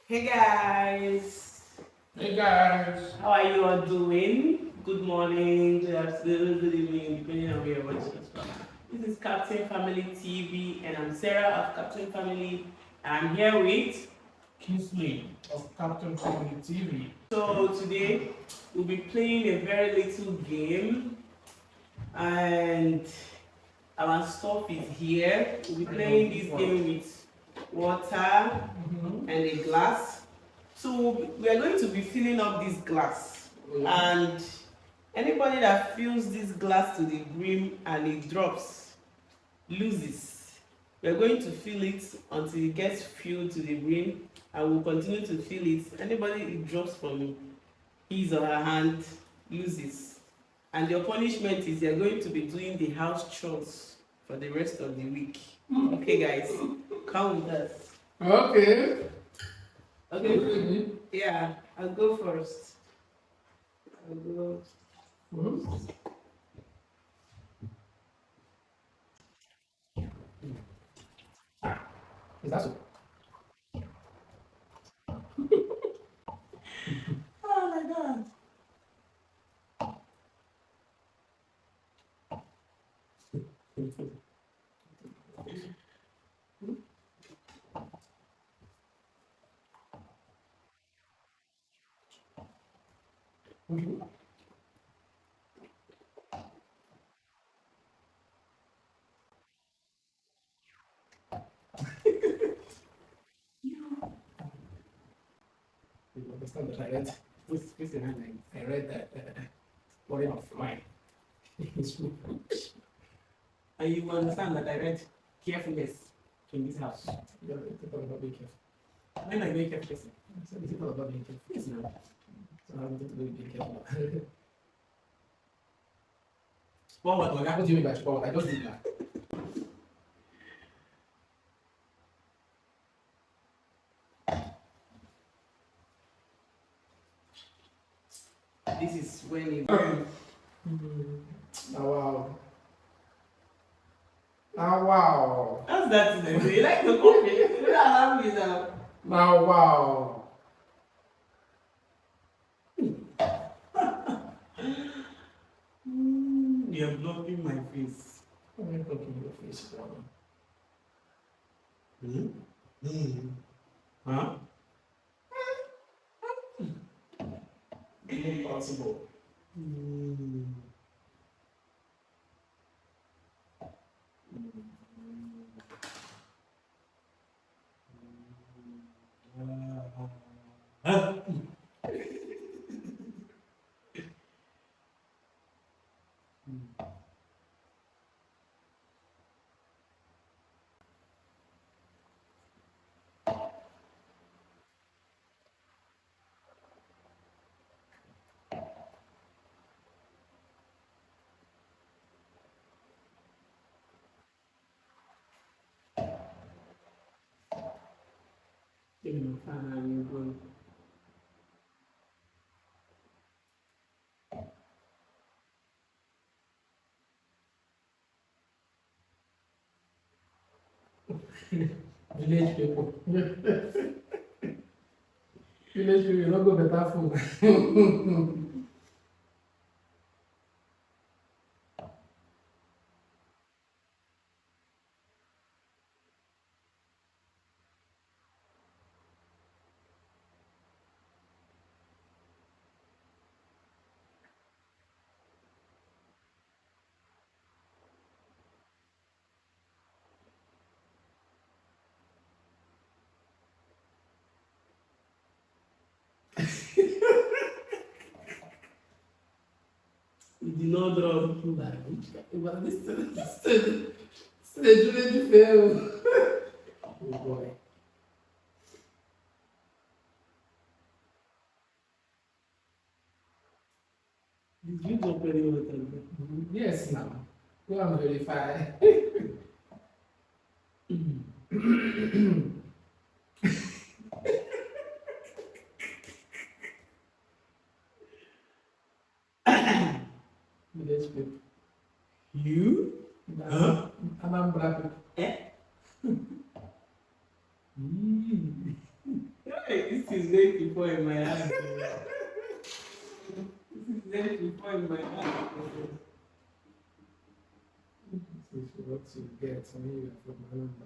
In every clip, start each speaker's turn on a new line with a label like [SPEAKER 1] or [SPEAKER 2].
[SPEAKER 1] Hey guys,
[SPEAKER 2] Hey guys.
[SPEAKER 1] how are you all doing? Good morning, good afternoon, good evening, depending on where you're watching us from. This is Captain Family TV, and I'm Sarah of Captain Family. I'm here with.
[SPEAKER 2] Kingsley of Captain Family TV.
[SPEAKER 1] So today we'll be playing a very little game, and our stuff is here. We'll be playing this game with water and a glass. So we are going to be filling up this glass, and anybody that fills this glass to the brim and it drops loses. We are going to fill it until it gets filled to the brim, and we'll continue to fill it. Anybody it drops from his or her hand loses. And your punishment is you're going to be doing the house chores for the rest of the week. Okay, guys, come with us.
[SPEAKER 2] Okay.
[SPEAKER 1] Okay. Yeah, I'll go first. I'll go.
[SPEAKER 2] Is that so?
[SPEAKER 1] Oh my god.
[SPEAKER 2] You understand that I read this in I read that body of mine in school.
[SPEAKER 1] And you understand that I read carefulness in this house.
[SPEAKER 2] Yeah, it's all about being careful.
[SPEAKER 1] When I make careful person.
[SPEAKER 2] So it's all about being careful.
[SPEAKER 1] Yes, now.
[SPEAKER 2] So I'm going to be careful. What do you mean by sport? I just did that.
[SPEAKER 1] This is when you.
[SPEAKER 2] Now wow. Now wow.
[SPEAKER 1] How's that today? You like the coffee? You don't allow me now.
[SPEAKER 2] Now wow.
[SPEAKER 1] You're blocking my face.
[SPEAKER 2] I'm not looking your face, brother.
[SPEAKER 1] Huh?
[SPEAKER 2] Impossible.
[SPEAKER 1] You go.
[SPEAKER 2] Village people. Village people, you not go better food.
[SPEAKER 1] You did not drop.
[SPEAKER 2] But this village fail. Oh boy.
[SPEAKER 1] Did you drop any water?
[SPEAKER 2] Yes, now. Go and verify. Village people.
[SPEAKER 1] You? Huh?
[SPEAKER 2] Anambra people.
[SPEAKER 1] Eh? Hey, This is late before in my hand. This is late before in my hand.
[SPEAKER 2] This is what you get when you have my number.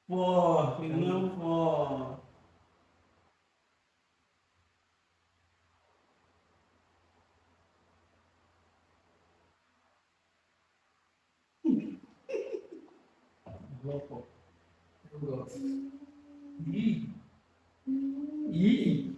[SPEAKER 1] Four, you know, four.
[SPEAKER 2] Loco. God. Yee. Yee.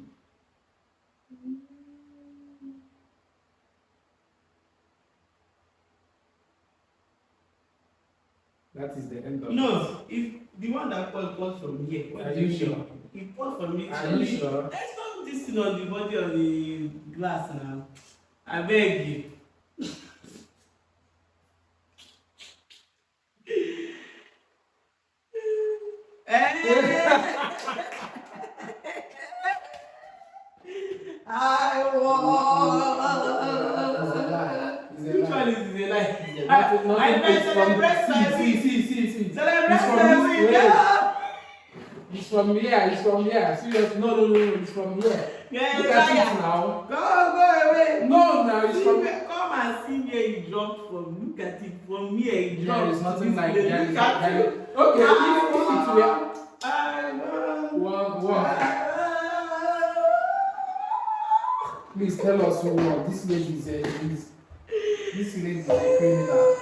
[SPEAKER 2] That is the end of it.
[SPEAKER 1] No, if the one that poured from here. What
[SPEAKER 2] Are
[SPEAKER 1] do
[SPEAKER 2] you
[SPEAKER 1] mean?
[SPEAKER 2] sure?
[SPEAKER 1] He poured from me.
[SPEAKER 2] Are you sure?
[SPEAKER 1] Let's not this thing on the body of the glass now. I beg you. I won. Which one is the lie? I celebrate.
[SPEAKER 2] See.
[SPEAKER 1] Celebrate
[SPEAKER 2] It's from
[SPEAKER 1] the
[SPEAKER 2] this
[SPEAKER 1] win.
[SPEAKER 2] way. It's from here. It's from here. Serious? No. It's from here.
[SPEAKER 1] Yeah,
[SPEAKER 2] Look at it now.
[SPEAKER 1] Go away.
[SPEAKER 2] No, now it's from.
[SPEAKER 1] Come and see where he dropped from. Look at it. From here he dropped.
[SPEAKER 2] There is nothing like
[SPEAKER 1] Look
[SPEAKER 2] that.
[SPEAKER 1] at it.
[SPEAKER 2] Okay, if it were
[SPEAKER 1] I won.
[SPEAKER 2] one. Please tell us who won. This lady is a criminal.